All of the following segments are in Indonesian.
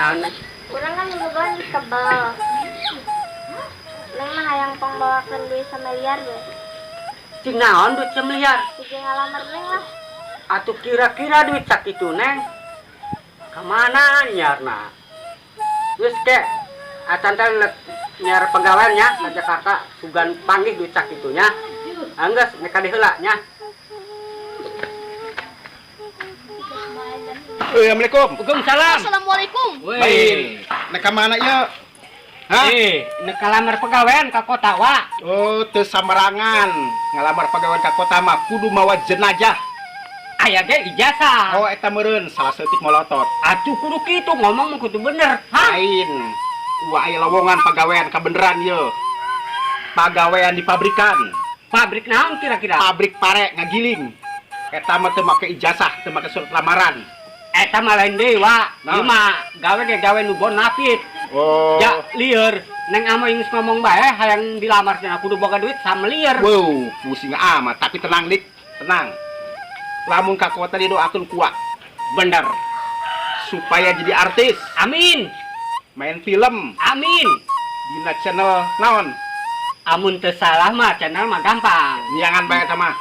naon. Kurang kan bukan kebal. Neng mah hayang pangbawakeun duit samiliar we. Cing naon duit semiliar? Siji ngalamar neng lah. Atuh kira-kira duit sakitu neng. Kemana nyarna? Geus ke acan teh nyar pegawainya ka Jakarta sugan panggih duit sakitunya. Anggeus neka diheula nya. Assalamualaikum. Waalaikumsalam. Assalamualaikum. Baik. Nek ka mana ieu? Hah? Neka lamar pegawaian ka kota wa. Oh, teu samarangan. Ngalamar pagawean ka kota mah kudu mawa jenazah. Aya ge ijazah. Oh, eta meureun salah seutik molotot. Atuh kudu kitu ngomong mah kudu bener. Hah? Lain. Wah, aya lowongan pagawean kebeneran ieu. Pagawean di pabrikan. Pabrik naon kira-kira? Pabrik pare ngagiling. Eta mah teu make ijazah, teu make surat lamaran. Eta mah lain deui wa. Nah. Ieu mah gawe ge gawe nu bonafit. Oh. Ya lieur. Neng amo geus ngomong bae hayang dilamar cenah kudu boga duit samelieur. Wow, pusing amat. Tapi tenang, Dik. Tenang. Lamun ka kota didoakeun kuat. Bener. Supaya jadi artis, Amin. main film, Amin. dina channel naon? Amun teu salah mah channel mah gampang. Niangan bae eta mah.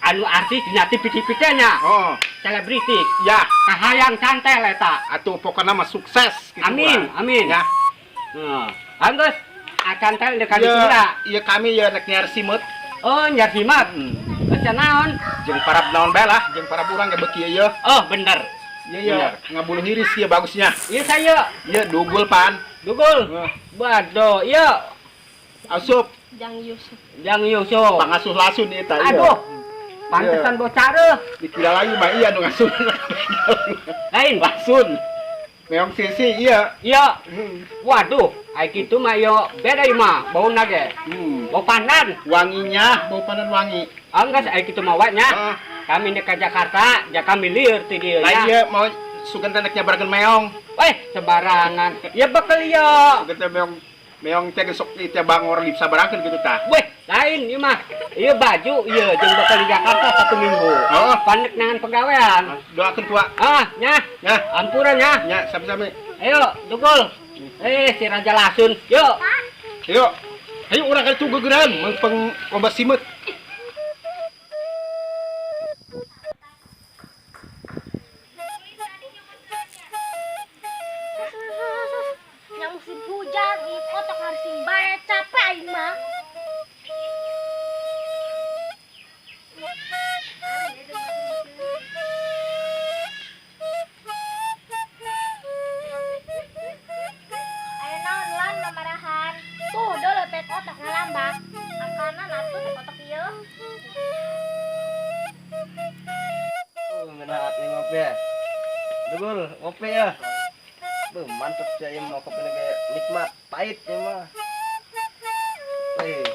Anu artis dina TV-TV teh nya. Oh, Selebritis. ya. Kahayang cantel eta. Atuh pokokna mah sukses gitu. Amin, Bang. amin. Ya. Heeh. Anggeus acantel dekat Ieu ditura. ieu kami ya rek nyar simut Oh, nya himat. Geus naon? jeung para naon bae lah, jeung para urang ge beuki ieu. Oh, bener. Ieu ieu ngabuluh hiris ieu bagusnya. Ieu saya Ieu dugul pan. dugul. Heuh. Bado, ieu Asup Jang Yusuf. Jang Yusuf. pangasuh lasun ieu tah. Aduh. Pantesan bocah reuh. Dikira lagi mah iya nu ngasuh. Lain. Lasun. Meong sisi iya. Iya. Waduh, ai kitu mah yo beda ieu mah bauna ge. Bau pandan. Wanginya, bau pandan wangi. Anggeus ai kitu mah wae nya. Heeh. Kami nek ka Jakarta, ja kami lieur ti dieu Lain nya. ieu mau sugan teh nyabarakeun meong. Weh, sembarangan. Ya bekel ieu. Sugan teh meong teh sok teh bangor disabarakeun gitu tah. Weh, lain ieu mah. Ieu baju ieu jeung bekel di Jakarta 1 minggu. Oh. Panek nangan pegawaian. Doakeun tua. Ah, nya. Ya, Ampura nya. nya sami-sami. Ayo, dugul. Si Raja Lasun. Yuk. Ayo. Ayo urang kali tunggu geran mengpeng lomba simut. Yang musim hujan di kotak harsing bae capek aing mah. Ayo naon lan lamarahan. Tuh dole teh kotak ngalambak. Angkana atuh teh kotak ieu. Menaat nih ngopi ya. Dugul, ngopi ya. Mantap sih ya mau kopi lagi nikmat, pahit ya mah.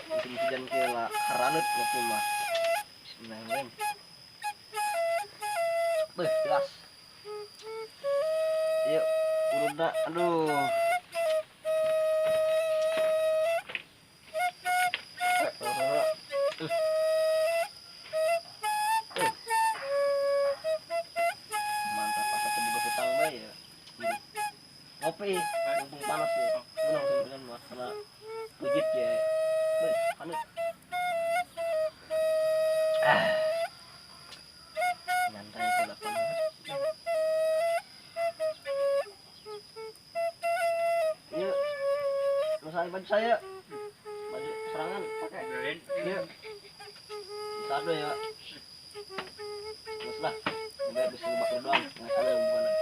Musim hujan kira haranut ngopi mah. Bismillahirrahmanirrahim. Jelas. Yuk, udah, aduh. Mantap, pas aku juga hutang bae ya. Ngopi, mumpung panas ya. Benar hujan mah karena hujit ya. Panas. Nyantai ke depan. Yuk, masalah baju saya. Baju serangan pakai. Yuk. Sado ya. Terus lah. Sampai bisa bakar doang. Nggak ada hubungan.